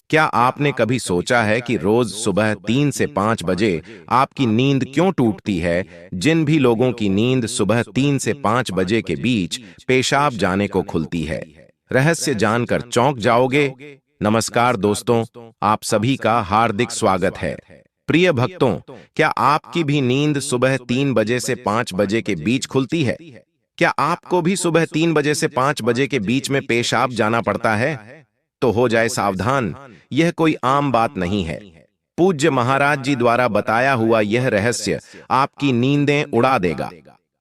क्या आपने कभी सोचा है कि रोज सुबह 3 से 5 बजे आपकी नींद क्यों टूटती है? जिन भी लोगों की नींद सुबह 3 से 5 बजे के बीच पेशाब जाने को खुलती है, रहस्य जानकर चौंक जाओगे। नमस्कार दोस्तों, आप सभी का हार्दिक स्वागत है। प्रिय भक्तों, क्या आपकी भी नींद सुबह 3 बजे से 5 बजे के बीच खुलती है? क्या आपको भी सुबह 3 बजे से 5 बजे के बीच में पेशाब जाना पड़ता है? तो हो जाए सावधान, यह कोई आम बात नहीं है। पूज्य महाराज जी द्वारा बताया हुआ यह रहस्य आपकी नींदें उड़ा देगा।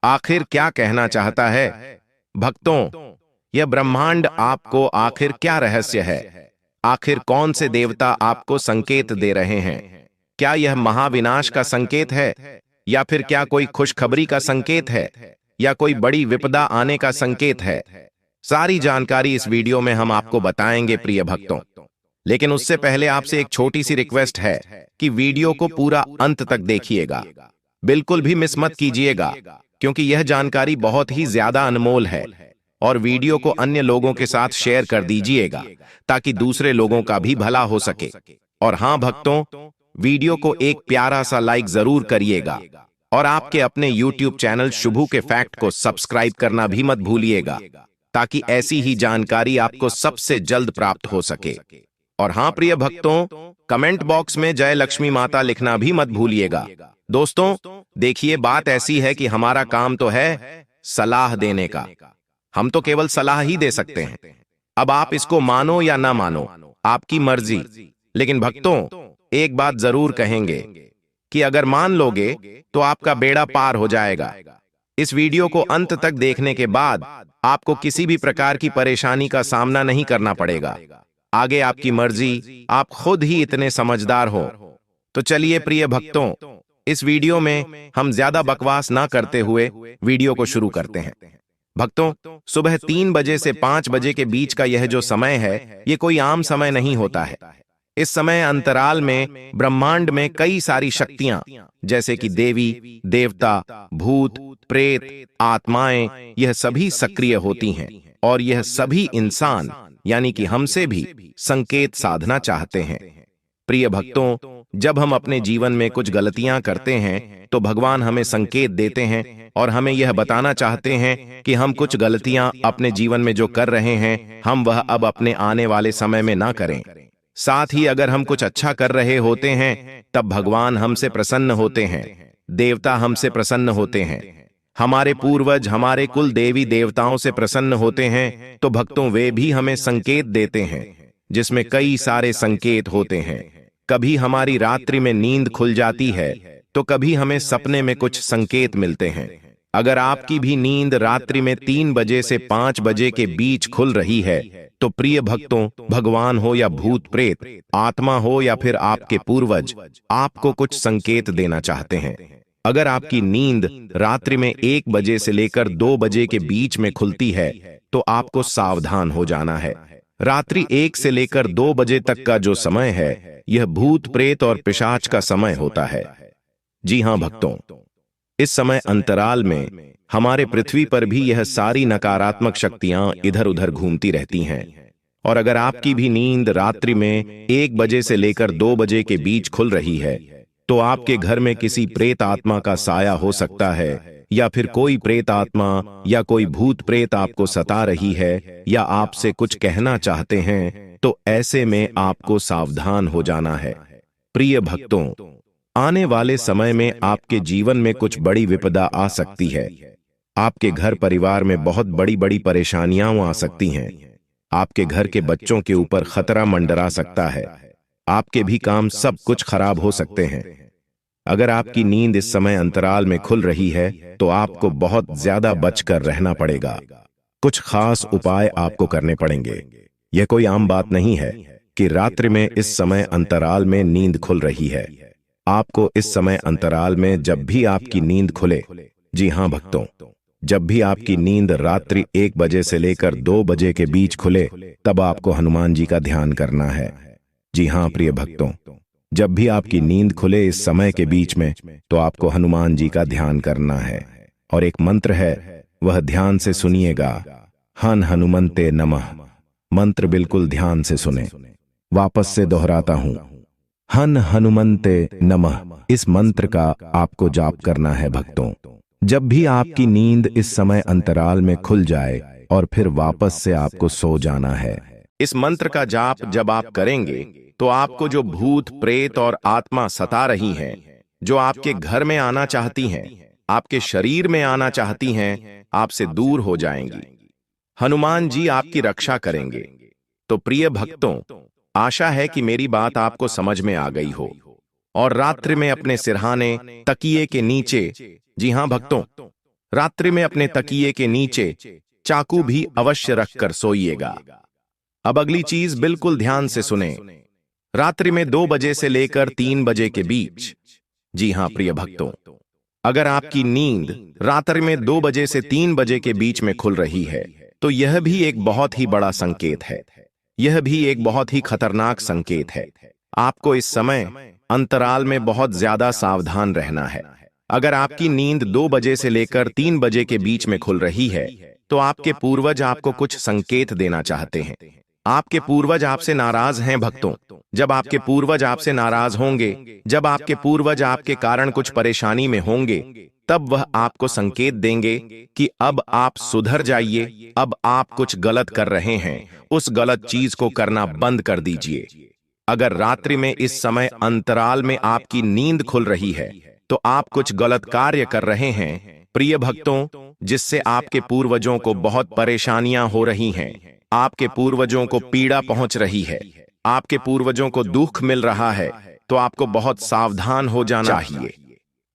आखिर क्या कहना चाहता है? भक्तों, यह ब्रह्मांड आपको आखिर क्या रहस्य है? आखिर कौन से देवता आपको संकेत दे रहे हैं? क्या यह महाविनाश का संकेत है, या फिर क्या कोई खुशखबरी का संकेत है, या कोई बड़ी विपदा आने का संकेत है? सारी जानकारी इस वीडियो में हम आपको बताएंगे प्रिय भक्तों। लेकिन उससे पहले आपसे एक छोटी सी रिक्वेस्ट है कि वीडियो को पूरा अंत तक देखिएगा। बिल्कुल भी मिस मत कीजिएगा, क्योंकि यह जानकारी बहुत ही ज्यादा अनमोल है। और वीडियो को अन्य लोगों के साथ शेयर कर दीजिएगा, ताकि दूसरे लोगों का भी भला हो सके। और हां भक्तों, वीडियो को एक प्यारा सा लाइक जरूर करिएगा, और आपके अपने YouTube चैनल शुभू के फैक्ट को सब्सक्राइब करना भी मत भूलिएगा, ताकि ऐसी ही जानकारी आपको सबसे जल्द प्राप्त हो सके। और हां प्रिय भक्तों, कमेंट बॉक्स में जय लक्ष्मी माता लिखना भी मत भूलिएगा। दोस्तों, देखिए, बात ऐसी है कि हमारा काम तो है सलाह देने का। हम तो केवल सलाह ही दे सकते हैं। अब आप इसको मानो या ना मानो, आपकी मर्जी। लेकिन भक्तों, एक बात जरूर कहेंगे कि अगर मान लोगे तो आपका बेड़ा पार हो जाएगा। इस वीडियो को अंत तक देखने के बाद आपको किसी भी प्रकार की परेशानी का सामना नहीं करना पड़ेगा। आगे आपकी मर्जी, आप खुद ही इतने समझदार हो। तो चलिए प्रिय भक्तों, इस वीडियो में हम ज्यादा बकवास ना करते हुए वीडियो को शुरू करते हैं। भक्तों, सुबह 3 बजे से 5 बजे के बीच का यह जो समय है, ये कोई आम समय नहीं होता है। इस समय अंतराल में ब्रह्मांड में कई सारी शक्तियां, जैसे कि देवी देवता, भूत प्रेत, आत्माएं, यह सभी सक्रिय होती हैं। और यह सभी इंसान यानी कि हमसे भी संकेत साधना चाहते हैं। प्रिय भक्तों, जब हम अपने जीवन में कुछ गलतियां करते हैं तो भगवान हमें संकेत देते हैं और हमें यह बताना चाहते हैं कि हम कुछ गलतियां अपने जीवन में जो कर रहे हैं, हम वह अब अपने आने वाले समय में ना करें। साथ ही अगर हम कुछ अच्छा कर रहे होते हैं, तब भगवान हमसे प्रसन्न होते हैं, देवता हमसे प्रसन्न होते हैं, हमारे पूर्वज, हमारे कुल देवी देवताओं से प्रसन्न होते हैं। तो भक्तों, वे भी हमें संकेत देते हैं, जिसमें कई सारे संकेत होते हैं। कभी हमारी रात्रि में नींद खुल जाती है, तो कभी हमें सपने में कुछ संकेत मिलते हैं। अगर आपकी भी नींद रात्रि में 3 बजे से 5 बजे के बीच खुल रही है, तो प्रिय भक्तों, भगवान हो या भूत प्रेत, आत्मा हो या फिर आपके पूर्वज, आपको कुछ संकेत देना चाहते हैं। अगर आपकी नींद रात्रि में 1 बजे से लेकर 2 बजे के बीच में खुलती है, तो आपको सावधान हो जाना है। रात्रि 1 से लेकर 2 बजे तक का जो समय है, यह भूत प्रेत और पिशाच का समय होता है। जी हां भक्तों, इस समय अंतराल में हमारे पृथ्वी पर भी यह सारी नकारात्मक शक्तियां इधर उधर घूमती रहती हैं। और अगर आपकी भी नींद रात्रि में 1 बजे से लेकर 2 बजे के बीच खुल रही है, तो आपके घर में किसी प्रेत आत्मा का साया हो सकता है, या फिर कोई प्रेत आत्मा या कोई भूत प्रेत आपको सता रही है, या आपसे कुछ कहना चाहते हैं। तो ऐसे में आपको सावधान हो जाना है। प्रिय भक्तों, आने वाले समय में आपके जीवन में कुछ बड़ी विपदा आ सकती है। आपके घर परिवार में बहुत बड़ी बड़ी परेशानियां आ सकती हैं। आपके घर के बच्चों के ऊपर खतरा मंडरा सकता है। आपके भी काम सब कुछ खराब हो सकते हैं। अगर आपकी नींद इस समय अंतराल में खुल रही है, तो आपको बहुत ज्यादा बचकर रहना पड़ेगा। कुछ खास उपाय आपको करने पड़ेंगे। यह कोई आम बात नहीं है कि रात्रि में इस समय अंतराल में नींद खुल रही है। आपको इस समय अंतराल में जब भी आपकी नींद खुले, जी हां भक्तों, जब भी आपकी नींद रात्रि 1 बजे से लेकर 2 बजे के बीच खुले, तब आपको हनुमान जी का ध्यान करना है। जी हां प्रिय भक्तों, जब भी आपकी नींद खुले इस समय के बीच में, तो आपको हनुमान जी का ध्यान करना है। और एक मंत्र है, वह ध्यान से सुनिएगा। हन हनुमंते नमः। मंत्र बिल्कुल ध्यान से सुने। वापस से दोहराता हूं, हन हनुमंते नमः। इस मंत्र का आपको जाप करना है भक्तों। जब भी आपकी नींद इस समय अंतराल में खुल जाए और फिर वापस से आपको सो जाना है। इस मंत्र का जाप जब आप करेंगे तो आपको जो भूत प्रेत और आत्मा सता रही हैं, जो आपके घर में आना चाहती हैं, आपके शरीर में आना चाहती हैं, आपसे दूर हो जाएंगी। हनुमान जी आपकी रक्षा करेंगे। तो प्रिय भक्तों, आशा है कि मेरी बात आपको समझ में आ गई हो। और रात्रि में अपने सिरहाने तकिए के नीचे, जी हां भक्तों, रात्रि में अपने तकिए के नीचे चाकू भी अवश्य रखकर सोइएगा। अब अगली चीज बिल्कुल ध्यान से सुने। रात्रि में 2 बजे से लेकर 3 बजे के बीच, जी हां प्रिय भक्तों, अगर आपकी नींद रात्रि में 2 बजे से 3 बजे के बीच में खुल रही है तो यह भी एक बहुत ही बड़ा संकेत है। यह भी एक बहुत ही खतरनाक संकेत है। आपको इस समय अंतराल में बहुत ज्यादा सावधान रहना है। अगर आपकी नींद 2 बजे से लेकर 3 बजे के बीच में खुल रही है तो आपके पूर्वज आपको कुछ संकेत देना चाहते हैं। आपके पूर्वज आपसे नाराज हैं भक्तों। जब आपके पूर्वज आपसे नाराज होंगे, जब आपके पूर्वज आपके कारण कुछ परेशानी में होंगे, तब वह आपको संकेत देंगे कि अब आप सुधर जाइए, अब आप कुछ गलत कर रहे हैं, उस गलत चीज को करना बंद कर दीजिए। अगर रात्रि में इस समय अंतराल में आपकी नींद खुल रही है तो आप कुछ गलत कार्य कर रहे हैं प्रिय भक्तों, जिससे आपके पूर्वजों को बहुत परेशानियां हो रही हैं, आपके पूर्वजों को पीड़ा पहुंच रही है, आपके पूर्वजों को दुख मिल रहा है, तो आपको बहुत सावधान हो जाना चाहिए।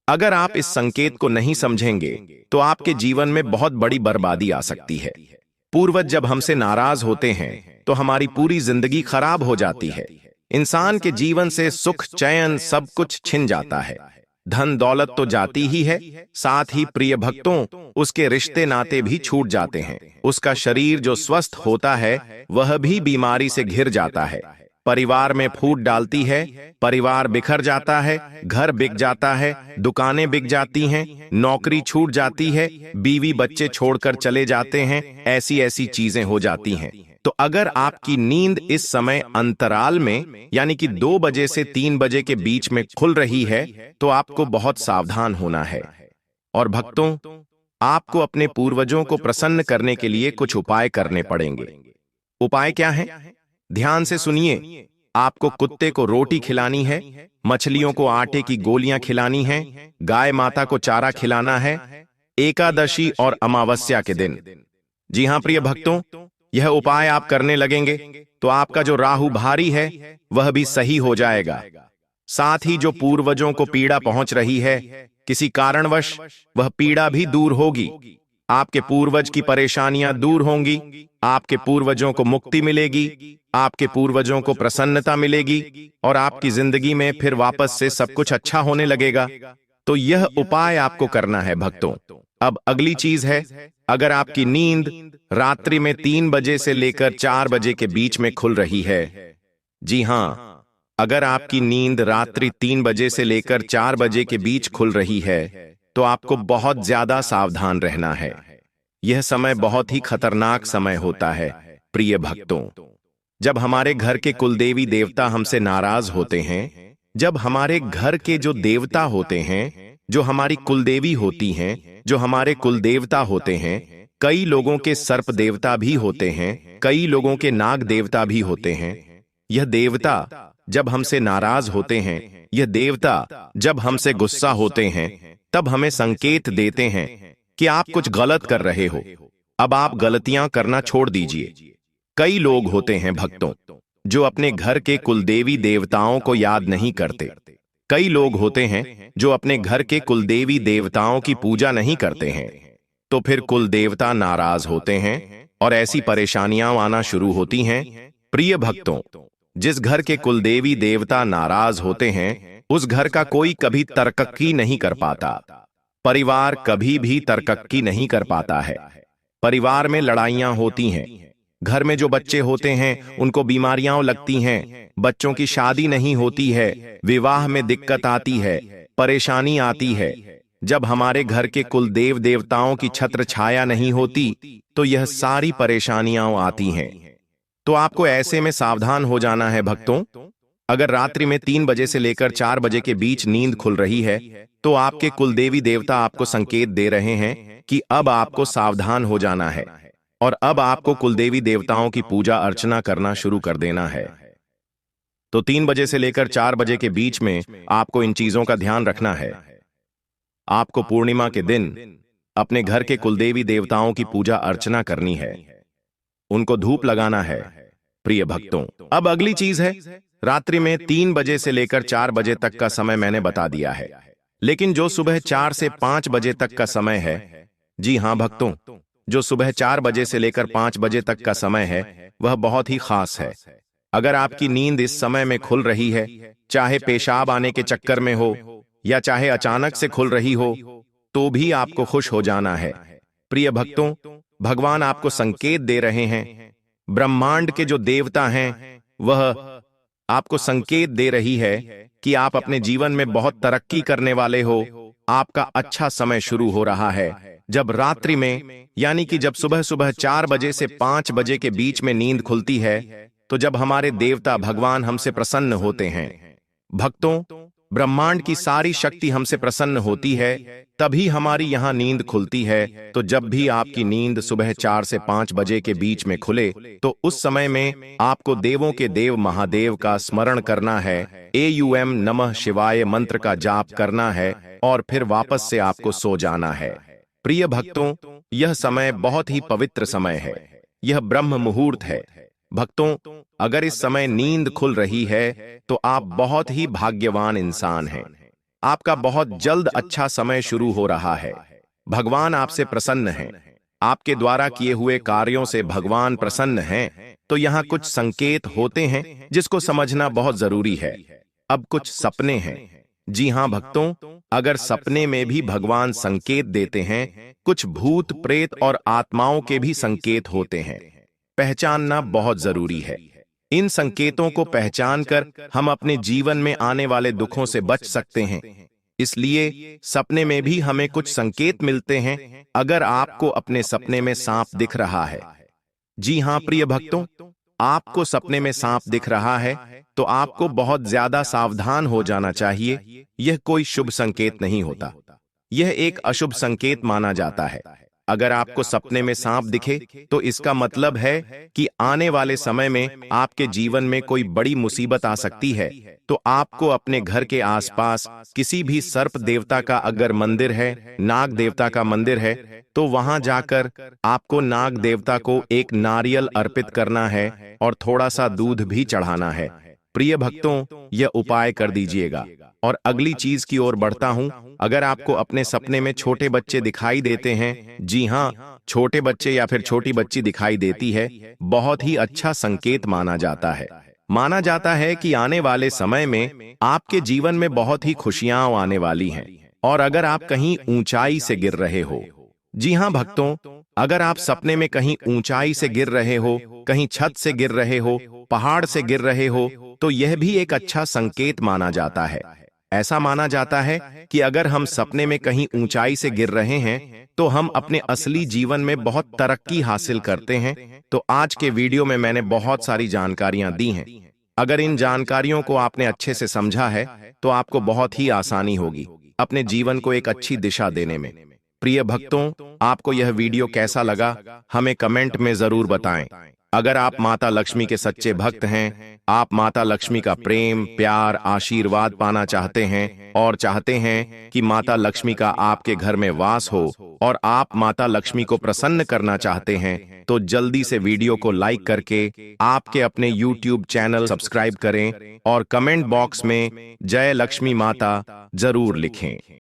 अगर आप इस संकेत को नहीं समझेंगे तो आपके जीवन में बहुत बड़ी बर्बादी आ सकती है। पूर्वज जब हमसे नाराज होते हैं तो हमारी पूरी जिंदगी खराब हो जाती है। इंसान के जीवन से सुख चैन सब कुछ छिन जाता है। धन दौलत तो जाती ही है, साथ ही प्रिय भक्तों उसके रिश्ते नाते भी छूट जाते हैं। उसका शरीर जो स्वस्थ होता है वह भी बीमारी से घिर जाता है। परिवार में फूट डालती है, परिवार बिखर जाता है, घर बिक जाता है, दुकानें बिक जाती हैं, नौकरी छूट जाती है, बीवी बच्चे छोड़कर चले जाते हैं, ऐसी ऐसी चीजें हो जाती हैं। तो अगर आपकी नींद इस समय अंतराल में यानी कि 2 बजे से 3 बजे के बीच में खुल रही है तो आपको बहुत सावधान होना है। और भक्तों, आपको अपने पूर्वजों को प्रसन्न करने के लिए कुछ उपाय करने पड़ेंगे। उपाय क्या है? ध्यान से सुनिए। आपको कुत्ते को रोटी खिलानी है, मछलियों को आटे की गोलियां खिलानी है, गाय माता को चारा खिलाना है, एकादशी और अमावस्या के दिन। जी हां प्रिय भक्तों, यह उपाय आप करने लगेंगे तो आपका जो राहु भारी है वह भी सही हो जाएगा। साथ ही जो पूर्वजों को पीड़ा पहुंच रही है, किसी कारणवश वह पीड़ा भी दूर होगी। आपके पूर्वज की परेशानियां दूर होंगी, आपके पूर्वजों को मुक्ति मिलेगी, आपके पूर्वजों को प्रसन्नता मिलेगी और आपकी जिंदगी में फिर वापस से सब कुछ अच्छा होने लगेगा। तो यह उपाय आपको करना है भक्तों। अब अगली चीज है, अगर आपकी नींद रात्रि में 3 बजे से लेकर 4 बजे के बीच में खुल रही है, जी हां, अगर आपकी नींद रात्रि 3 बजे से लेकर 4 बजे के बीच खुल रही है तो आपको बहुत ज्यादा सावधान रहना है। यह समय बहुत ही खतरनाक समय होता है प्रिय भक्तों। जब हमारे घर के कुलदेवी देवता हमसे नाराज होते हैं, जब हमारे घर के जो देवता होते हैं, जो हमारी कुलदेवी होती हैं, जो हमारे कुलदेवता होते हैं, कई लोगों के सर्प देवता भी होते हैं, कई लोगों के नाग देवता भी होते हैं। यह देवता जब हमसे नाराज होते हैं, यह देवता जब हमसे गुस्सा होते हैं, तब हमें संकेत देते हैं कि आप कुछ गलत कर रहे हो, अब आप गलतियां करना छोड़ दीजिए। कई लोग होते हैं भक्तों जो अपने घर के कुलदेवी देवताओं को याद नहीं करते। कई लोग होते हैं जो अपने घर के कुलदेवी देवताओं की पूजा नहीं करते हैं। तो फिर कुल देवता नाराज होते हैं और ऐसी परेशानियां आना शुरू होती हैं। प्रिय भक्तों, जिस घर के कुलदेवी देवता नाराज होते हैं उस घर का कोई कभी तरक्की नहीं कर पाता। परिवार कभी भी तरक्की नहीं कर पाता है। परिवार में लड़ाइयां होती हैं। घर में जो बच्चे होते हैं उनको बीमारियां लगती हैं, बच्चों की शादी नहीं होती है, विवाह में दिक्कत आती है, परेशानी आती है। जब हमारे घर के कुल देव देवताओं की छत्र छाया नहीं होती तो यह सारी परेशानियां आती हैं। तो आपको ऐसे में सावधान हो जाना है भक्तों। अगर रात्रि में 3 बजे से लेकर 4 बजे के बीच नींद खुल रही है तो आपके कुलदेवी देवता आपको संकेत दे रहे हैं कि अब आपको सावधान हो जाना है और अब आपको कुलदेवी देवताओं की पूजा अर्चना करना शुरू कर देना है। तो 3 बजे से लेकर 4 बजे के बीच में आपको इन चीजों का ध्यान रखना है। आपको पूर्णिमा के दिन अपने घर के कुलदेवी देवताओं की पूजा अर्चना करनी है, उनको धूप लगाना है। प्रिय भक्तों, अब अगली चीज है, रात्रि में 3 बजे से लेकर 4 बजे तक का समय मैंने बता दिया है, लेकिन जो सुबह 4 से 5 बजे तक का समय है, जी हां भक्तों, जो सुबह 4 बजे से लेकर 5 बजे तक का समय है वह बहुत ही खास है। अगर आपकी नींद इस समय में खुल रही है, चाहे पेशाब आने के चक्कर में हो या चाहे अचानक से खुल रही हो, तो भी आपको खुश हो जाना है। प्रिय भक्तों, भगवान आपको संकेत दे रहे हैं, ब्रह्मांड के जो देवता हैं वह आपको संकेत दे रही है कि आप अपने जीवन में बहुत तरक्की करने वाले हो। आपका अच्छा समय शुरू हो रहा है। जब रात्रि में यानी कि जब सुबह सुबह 4 बजे से 5 बजे के बीच में नींद खुलती है, तो जब हमारे देवता भगवान हमसे प्रसन्न होते हैं, भक्तों, ब्रह्मांड की सारी शक्ति हमसे प्रसन्न होती है, तभी हमारी यहां नींद खुलती है। तो जब भी आपकी नींद सुबह 4 से 5 बजे के बीच में खुले, तो उस समय में आपको देवों के देव महादेव का स्मरण करना है, एयूएम नमः शिवाय मंत्र का जाप करना है और फिर वापस से आपको सो जाना है। प्रिय भक्तों, यह समय बहुत ही पवित्र समय है, यह ब्रह्म मुहूर्त है। भक्तों, अगर इस समय नींद खुल रही है तो आप बहुत ही भाग्यवान इंसान हैं। आपका बहुत जल्द अच्छा समय शुरू हो रहा है। भगवान आपसे प्रसन्न हैं, आपके द्वारा किए हुए कार्यों से भगवान प्रसन्न हैं। तो यहाँ कुछ संकेत होते हैं जिसको समझना बहुत जरूरी है। अब कुछ सपने हैं। जी हां भक्तों, अगर सपने में भी भगवान संकेत देते हैं, कुछ भूत प्रेत और आत्माओं के भी संकेत होते हैं। पहचानना बहुत जरूरी है। इन संकेतों को पहचानकर हम अपने जीवन में आने वाले दुखों से बच सकते हैं। इसलिए सपने में भी हमें कुछ संकेत मिलते हैं। अगर आपको अपने सपने में सांप दिख रहा है, जी हां प्रिय भक्तों, आपको सपने में सांप दिख रहा है, तो आपको बहुत ज्यादा सावधान हो जाना चाहिए। यह कोई शुभ संकेत नहीं होता, यह एक अशुभ संकेत माना जाता है। अगर आपको सपने में सांप दिखे तो इसका मतलब है कि आने वाले समय में आपके जीवन में कोई बड़ी मुसीबत आ सकती है। तो आपको अपने घर के आसपास किसी भी सर्प देवता का अगर मंदिर है, नाग देवता का मंदिर है, तो वहां जाकर आपको नाग देवता को एक नारियल अर्पित करना है और थोड़ा सा दूध भी चढ़ाना है। प्रिय भक्तों, यह उपाय कर दीजिएगा। और अगली चीज की ओर बढ़ता हूं। अगर आपको अपने सपने में छोटे बच्चे दिखाई देते हैं, जी हां, छोटे बच्चे या फिर छोटी बच्ची दिखाई देती है, बहुत ही अच्छा संकेत माना जाता है। माना जाता है कि आने वाले समय में आपके जीवन में बहुत ही खुशियां आने वाली हैं। और अगर आप कहीं ऊंचाई से गिर रहे हो, जी हां भक्तों, अगर आप सपने में कहीं ऊंचाई से गिर रहे हो, कहीं छत से गिर रहे हो, पहाड़ से गिर रहे हो, तो यह भी एक अच्छा संकेत माना जाता है। ऐसा माना जाता है कि अगर हम सपने में कहीं ऊंचाई से गिर रहे हैं तो हम अपने असली जीवन में बहुत तरक्की हासिल करते हैं। तो आज के वीडियो में मैंने बहुत सारी जानकारियां दी हैं। अगर इन जानकारियों को आपने अच्छे से समझा है तो आपको बहुत ही आसानी होगी अपने जीवन को एक अच्छी दिशा देने में। प्रिय भक्तों, आपको यह वीडियो कैसा लगा हमें कमेंट में जरूर बताएं। अगर आप माता लक्ष्मी के सच्चे भक्त हैं, आप माता लक्ष्मी का प्रेम, प्यार, आशीर्वाद पाना चाहते हैं और चाहते हैं कि माता लक्ष्मी का आपके घर में वास हो और आप माता लक्ष्मी को प्रसन्न करना चाहते हैं, तो जल्दी से वीडियो को लाइक करके आपके अपने YouTube चैनल सब्सक्राइब करें और कमेंट बॉक्स में जय लक्ष्मी माता जरूर लिखें।